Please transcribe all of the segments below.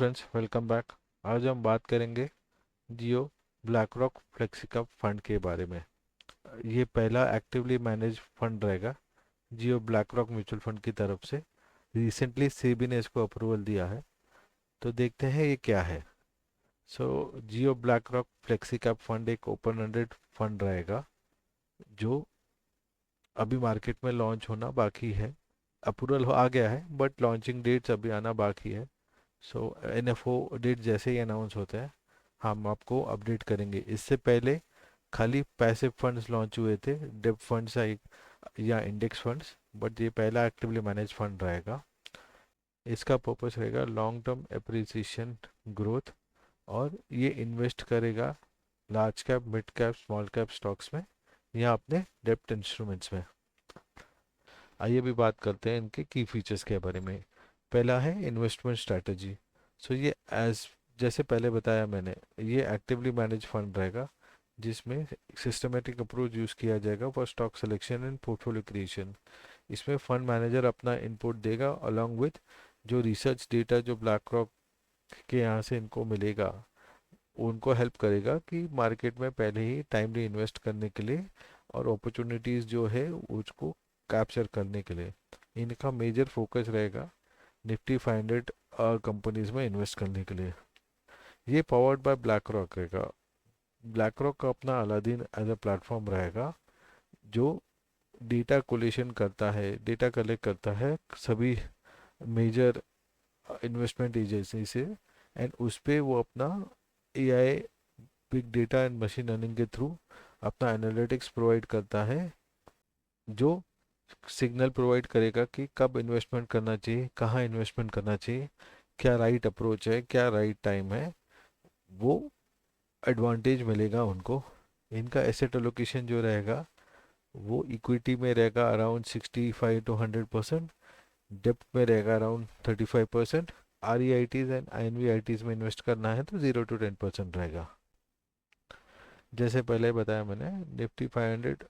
Friends, welcome back. आज हम बात करेंगे जियो ब्लैक रॉक फ्लेक्सिकैप फंड के बारे में। ये पहला एक्टिवली मैनेज फंड रहेगा जियो ब्लैक रॉक म्यूचुअल फंड की तरफ से। रिसेंटली सेबी ने इसको अप्रूवल दिया है, तो देखते हैं ये क्या है। जियो ब्लैक रॉक फ्लेक्सिकैप फंड एक ओपन एंडेड फंड रहेगा जो अभी मार्केट में लॉन्च होना बाकी है। अप्रूवल आ गया है बट लॉन्चिंग डेट्स अभी आना बाकी है। एनएफओ डेट जैसे ही अनाउंस होता है हम आपको अपडेट करेंगे। इससे पहले खाली पैसिव फंड्स लॉन्च हुए थे, डेब्ट फंड्स या इंडेक्स फंड्स, बट ये पहला एक्टिवली मैनेज फंड रहेगा। इसका पर्पस रहेगा लॉन्ग टर्म एप्रिसिएशन ग्रोथ, और ये इन्वेस्ट करेगा large cap, mid cap, small cap stocks में या अपने डेब्ट इंस्ट्रूमेंट्स में। आइए भी बात करते हैं इनके की फीचर्स के बारे में। पहला है इन्वेस्टमेंट स्ट्रैटेजी। ये एज जैसे पहले बताया मैंने, ये एक्टिवली मैनेज फंड रहेगा जिसमें सिस्टमेटिक अप्रोच यूज़ किया जाएगा for stock selection and portfolio creation. इसमें फंड मैनेजर अपना इनपुट देगा अलॉन्ग विथ जो रिसर्च डेटा जो ब्लैक रॉक के यहाँ से इनको मिलेगा, उनको हेल्प करेगा कि मार्केट में पहले ही टाइमली इन्वेस्ट करने के लिए और अपॉर्चुनिटीज़ जो है उसको कैप्चर करने के लिए। इनका मेजर फोकस रहेगा निफ्टी 500 कंपनीज में इन्वेस्ट करने के लिए। ये पावर्ड बाय ब्लैक रॉक रहेगा। ब्लैक रॉक का अपना अलादीन एज अ प्लेटफॉर्म रहेगा जो डेटा कोलेशन करता है, डेटा कलेक्ट करता है सभी मेजर इन्वेस्टमेंट एजेंसी से, एंड उस पे वो अपना AI, big data and machine learning के थ्रू अपना एनालिटिक्स प्रोवाइड करता है, जो सिग्नल प्रोवाइड करेगा कि कब इन्वेस्टमेंट करना चाहिए, कहाँ इन्वेस्टमेंट करना चाहिए, क्या राइट अप्रोच है, क्या राइट टाइम है। वो एडवांटेज मिलेगा उनको। इनका एसेट एलोकेशन जो रहेगा वो इक्विटी में रहेगा अराउंड 65 to 100%, डेप्ट में रहेगा around 35%, R E I Ts and I N V I Ts में इन्वेस्ट करना है तो 0 to 10% रहेगा। जैसे पहले बताया मैंने, निफ्टी 500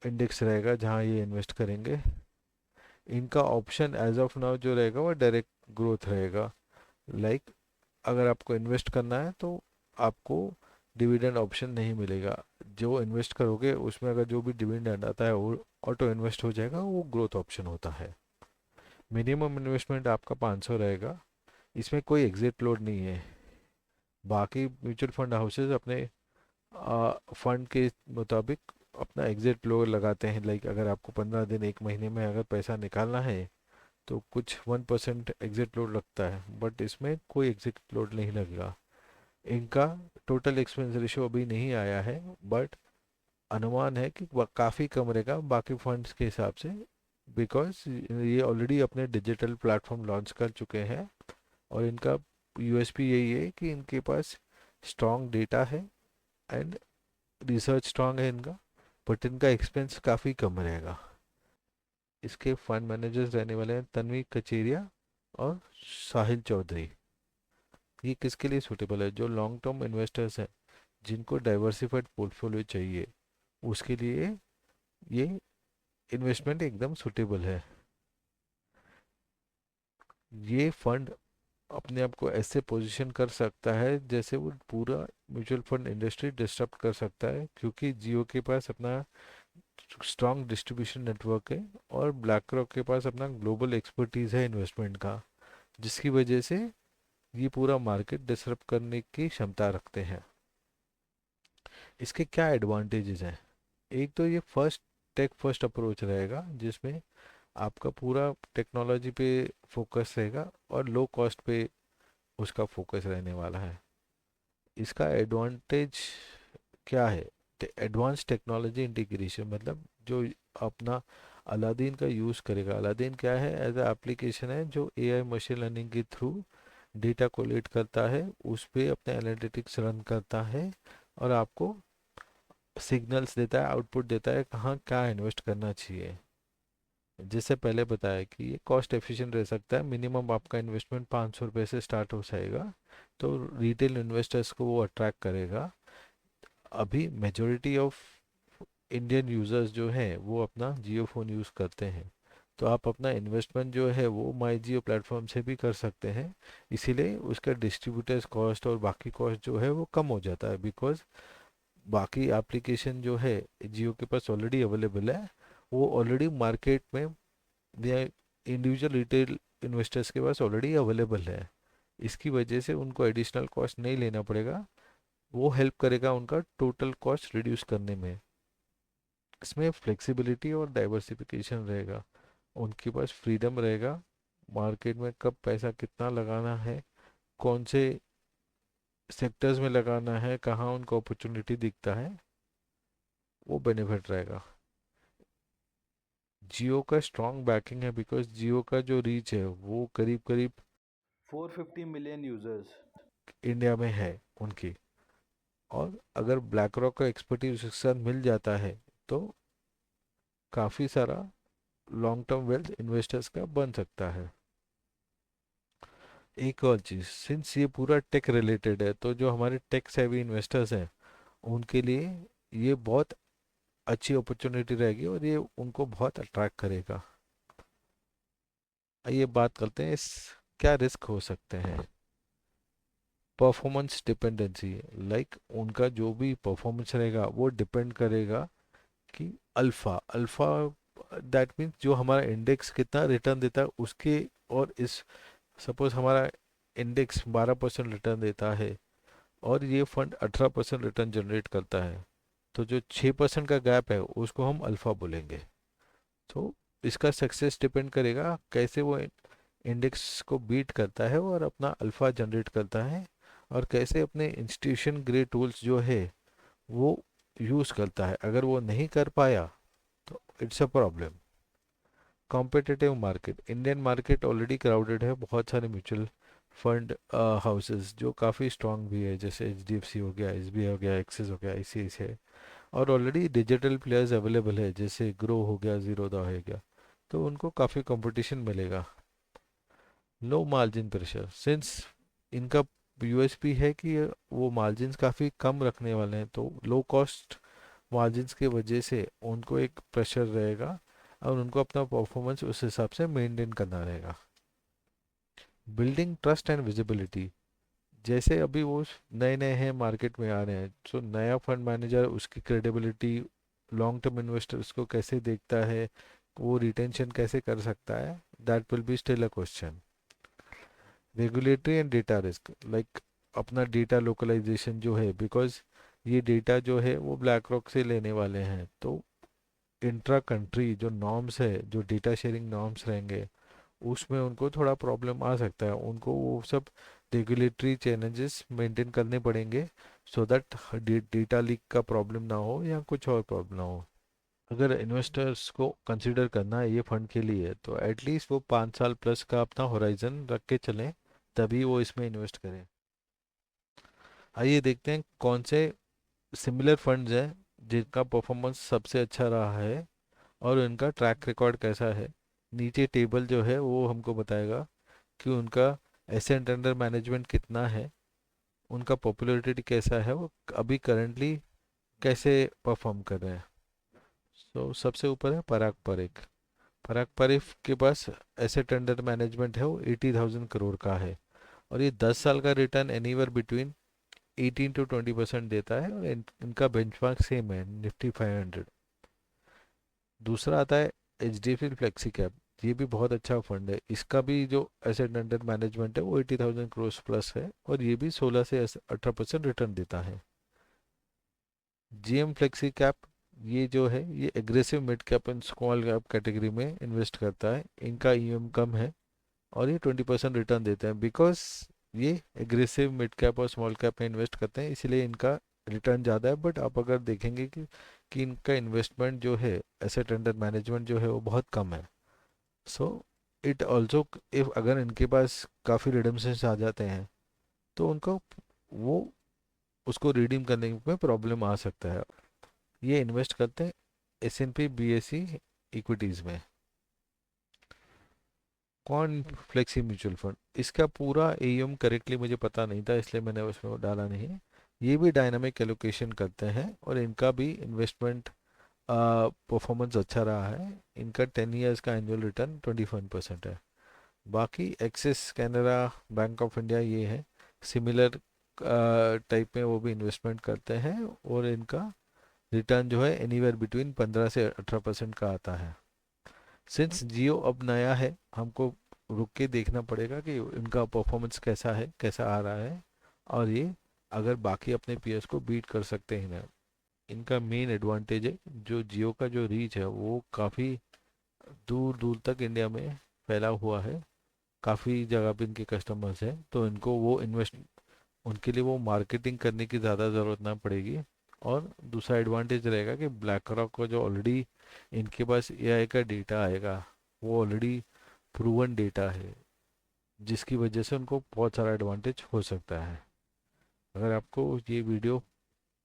इंडेक्स रहेगा जहाँ ये इन्वेस्ट करेंगे। इनका ऑप्शन एज ऑफ नाउ जो रहेगा वो डायरेक्ट ग्रोथ रहेगा। लाइक अगर आपको इन्वेस्ट करना है तो आपको डिविडेंड ऑप्शन नहीं मिलेगा। जो इन्वेस्ट करोगे उसमें अगर जो भी डिविडेंड आता है वो ऑटो इन्वेस्ट हो जाएगा, वो ग्रोथ ऑप्शन होता है। मिनिमम इन्वेस्टमेंट आपका 500 रहेगा। इसमें कोई एग्जिट लोड नहीं है। बाकी म्यूचुअल फंड हाउसेज अपने फंड के मुताबिक अपना एग्जिट लोड लगाते हैं। लाइक अगर आपको 15 दिन, एक महीने में अगर पैसा निकालना है तो कुछ 1% एग्जिट लोड लगता है, बट इसमें कोई एग्जिट लोड नहीं लगेगा। इनका टोटल एक्सपेंस रेशियो अभी नहीं आया है, बट अनुमान है कि काफ़ी कम रहेगा बाकी फंड्स के हिसाब से, बिकॉज ये ऑलरेडी अपने डिजिटल प्लेटफॉर्म लॉन्च कर चुके हैं। और इनका यूएसपी यही है कि इनके पास स्ट्रॉन्ग डेटा है एंड रिसर्च स्ट्रॉन्ग है इनका, बट इनका एक्सपेंस काफ़ी कम रहेगा। इसके फंड मैनेजर्स रहने वाले हैं तन्वी कचेरिया और साहिल चौधरी। ये किसके लिए सूटेबल है? जो लॉन्ग टर्म इन्वेस्टर्स हैं जिनको डाइवर्सिफाइड पोर्टफोलियो चाहिए, उसके लिए ये इन्वेस्टमेंट एकदम सूटेबल है। ये फंड अपने आप को ऐसे पोजीशन कर सकता है जैसे वो पूरा म्यूचुअल फंड इंडस्ट्री डिस्टर्ब कर सकता है, क्योंकि जियो के पास अपना स्ट्रॉन्ग डिस्ट्रीब्यूशन नेटवर्क है और ब्लैक रॉक के पास अपना ग्लोबल एक्सपर्टीज है इन्वेस्टमेंट का, जिसकी वजह से ये पूरा मार्केट डिसरप्ट करने की क्षमता रखते हैं। इसके क्या एडवांटेजेस हैं? एक तो ये टेक फर्स्ट अप्रोच रहेगा जिसमें आपका पूरा टेक्नोलॉजी पे फोकस रहेगा और लो कॉस्ट पे उसका फोकस रहने वाला है। इसका एडवांटेज क्या है? एडवांस टेक्नोलॉजी इंटीग्रेशन, मतलब जो अपना अलादीन का यूज़ करेगा। अलादीन क्या है? एज ए एप्लीकेशन है जो एआई मशीन लर्निंग के थ्रू डेटा कोलेक्ट करता है, उस पे अपने एनालिटिक्स रन करता है और आपको सिग्नल्स देता है, आउटपुट देता है कहाँ क्या इन्वेस्ट करना चाहिए। जैसे पहले बताया कि ये कॉस्ट एफिशिएंट रह सकता है। मिनिमम आपका इन्वेस्टमेंट 500 रुपये से स्टार्ट हो जाएगा, तो रिटेल इन्वेस्टर्स को वो अट्रैक्ट करेगा। अभी मेजोरिटी ऑफ इंडियन यूजर्स जो हैं वो अपना जियो फ़ोन यूज़ करते हैं, तो आप अपना इन्वेस्टमेंट जो है वो माई जियो प्लेटफॉर्म से भी कर सकते हैं। इसीलिए उसका डिस्ट्रीब्यूटर्स कॉस्ट और बाकी कॉस्ट जो है वो कम हो जाता है, बिकॉज बाकी एप्लीकेशन जो है जियो के पास ऑलरेडी अवेलेबल है, वो ऑलरेडी मार्केट में या इंडिविजुअल रिटेल इन्वेस्टर्स के पास ऑलरेडी अवेलेबल है। इसकी वजह से उनको एडिशनल कॉस्ट नहीं लेना पड़ेगा। वो हेल्प करेगा उनका टोटल कॉस्ट रिड्यूस करने में। इसमें फ्लेक्सिबिलिटी और डाइवर्सिफिकेशन रहेगा, उनके पास फ्रीडम रहेगा मार्केट में कब पैसा कितना लगाना है, कौन से सेक्टर्स में लगाना है, कहाँ उनको अपॉर्चुनिटी दिखता है, वो बेनिफिट रहेगा। जियो का स्ट्रॉन्ग बैकिंग है, बिकॉज जियो का जो रीच है वो करीब करीब 450 मिलियन यूजर्स इंडिया में है उनकी। और अगर ब्लैक रॉक का एक्सपर्टीज उसके साथ मिल जाता है तो काफ़ी सारा लॉन्ग टर्म वेल्थ इन्वेस्टर्स का बन सकता है। एक और चीज़, सिंस ये पूरा टेक रिलेटेड है, तो जो हमारे टेक सेवी इन्वेस्टर्स हैं उनके लिए ये बहुत अच्छी अपॉर्चुनिटी रहेगी और ये उनको बहुत अट्रैक्ट करेगा। आइए बात करते हैं इस क्या रिस्क हो सकते हैं। परफॉर्मेंस डिपेंडेंसी, लाइक उनका जो भी परफॉर्मेंस रहेगा वो डिपेंड करेगा कि अल्फा अल्फा दैट मीन्स जो हमारा इंडेक्स कितना रिटर्न देता है उसके। और इस सपोज हमारा इंडेक्स 12% रिटर्न देता है और ये फंड 18% रिटर्न जनरेट करता है, तो जो 6% का गैप है उसको हम अल्फा बोलेंगे। तो इसका सक्सेस डिपेंड करेगा कैसे वो इंडेक्स को बीट करता है और अपना अल्फा जनरेट करता है, और कैसे अपने इंस्टीट्यूशन ग्रेड टूल्स जो है वो यूज़ करता है। अगर वो नहीं कर पाया तो it's a problem. Competitive market, Indian market already crowded है, बहुत सारे म्यूचुअल फंड हाउसेस जो काफ़ी स्ट्रांग भी है, जैसे एचडीएफसी हो गया, एसबीआई हो गया, एक्सिस हो गया, आईसीआईसीआई। और ऑलरेडी डिजिटल प्लेयर्स अवेलेबल है, जैसे ग्रो हो गया, जीरोदा हो गया, तो उनको काफ़ी कंपटीशन मिलेगा। लो मार्जिन प्रेशर, सिंस इनका यूएसपी है कि वो मार्जिन्स काफ़ी कम रखने वाले हैं, तो लो कॉस्ट मार्जिन्स के वजह से उनको एक प्रेशर रहेगा और उनको अपना परफॉर्मेंस उस हिसाब से मेंटेन करना रहेगा। बिल्डिंग ट्रस्ट एंड विजिबिलिटी, जैसे अभी वो नए नए हैं मार्केट में आ रहे हैं, तो नया फंड मैनेजर उसकी क्रेडिबिलिटी, लॉन्ग टर्म इन्वेस्टर उसको कैसे देखता है, वो रिटेंशन कैसे कर सकता है, that will be still a question. Regulatory and data risk, like अपना डेटा लोकलाइजेशन जो है, बिकॉज ये डेटा जो है वो ब्लैक रॉक से लेने वाले हैं, तो इंट्रा कंट्री जो नॉर्म्स है, जो डेटा शेयरिंग नॉर्म्स रहेंगे, उसमें उनको थोड़ा प्रॉब्लम आ सकता है। उनको वो सब रेगुलेटरी चैलेंजेस मेंटेन करने पड़ेंगे, सो दैट डेटा लीक का प्रॉब्लम ना हो या कुछ और प्रॉब्लम ना हो। अगर इन्वेस्टर्स को कंसिडर करना है ये फंड के लिए, तो एटलीस्ट वो 5 साल प्लस का अपना होराइजन रख के चलें, तभी वो इसमें इन्वेस्ट करें। आइए देखते हैं कौन से सिमिलर फंड्स हैं जिनका परफॉर्मेंस सबसे अच्छा रहा है और उनका ट्रैक रिकॉर्ड कैसा है। नीचे टेबल जो है वो हमको बताएगा कि उनका एसेट अंडर मैनेजमेंट कितना है, उनका पॉपुलैरिटी कैसा है, वो अभी करंटली कैसे परफॉर्म कर रहे हैं। तो सबसे ऊपर है पराग पारेख। पराग पारेख के पास एसेट अंडर मैनेजमेंट है वो 80,000 करोड़ का है, और ये 10 साल का रिटर्न एनीवेयर बिटवीन 18 to 20% देता है, और इनका बेंचमार्क सेम है निफ्टी 500। दूसरा आता है H D F C flexi cap. ये भी बहुत अच्छा फंड है, इसका भी जो एसेट अंडर मैनेजमेंट है वो 80,000 करोड़ प्लस है, और ये भी 16 से 18% रिटर्न देता है। जीएम फ्लेक्सी कैप, ये जो है ये aggressive mid cap and small cap category में इन्वेस्ट करता है, इनका ईएम कम है और ये 20% रिटर्न देते हैं, बिकॉज ये एग्रेसिव मिड कैप और स्मॉल कैप में इन्वेस्ट करते हैं, इसलिए इनका रिटर्न ज़्यादा है। बट आप अगर देखेंगे कि इनका इन्वेस्टमेंट जो है, एसेट अंडर मैनेजमेंट जो है वो बहुत कम है। सो इट ऑल्सो, इफ अगर इनके पास काफ़ी रिडम्पशंस आ जाते हैं तो उनको वो उसको रिडीम करने में प्रॉब्लम आ सकता है। ये इन्वेस्ट करते हैं S N P B S C equities में। कौन फ्लेक्सी म्यूचुअल फंड, इसका पूरा एम करेक्टली मुझे पता नहीं था, इसलिए मैंने उसमें वो डाला नहीं। ये भी डायनामिक एलोकेशन करते हैं और इनका भी इन्वेस्टमेंट परफॉर्मेंस अच्छा रहा है। इनका 10 ईयर्स का एनुअल रिटर्न 21% है। बाकी axis, Canara, bank of India ये है सिमिलर टाइप में, वो भी इन्वेस्टमेंट करते हैं और इनका रिटर्न जो है एनीवेयर बिटवीन 15 से 18% का आता है। सिंस जियो अब नया है, हमको रुक के देखना पड़ेगा कि इनका परफॉर्मेंस कैसा है, कैसा आ रहा है, और ये अगर बाकी अपने पीएस को बीट कर सकते हैं ना। इनका मेन एडवांटेज है जो जियो का जो रीच है वो काफ़ी दूर दूर तक इंडिया में फैला हुआ है। काफ़ी जगह पे इनके कस्टमर्स हैं, तो इनको वो इन्वेस्ट, उनके लिए वो मार्केटिंग करने की ज़्यादा ज़रूरत ना पड़ेगी। और दूसरा एडवांटेज रहेगा कि ब्लैक रॉक का जो ऑलरेडी इनके पास एआई का डेटा आएगा, वो ऑलरेडी प्रूवन डेटा है, जिसकी वजह से उनको बहुत सारा एडवांटेज हो सकता है। अगर आपको ये वीडियो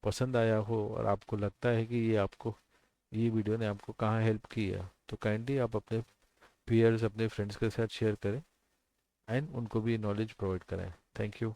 पसंद आया हो और आपको लगता है कि ये वीडियो ने आपको कहाँ हेल्प की है, तो काइंडली आप अपने पीयर्स, अपने फ्रेंड्स के साथ शेयर करें एंड उनको भी नॉलेज प्रोवाइड करें। Thank you.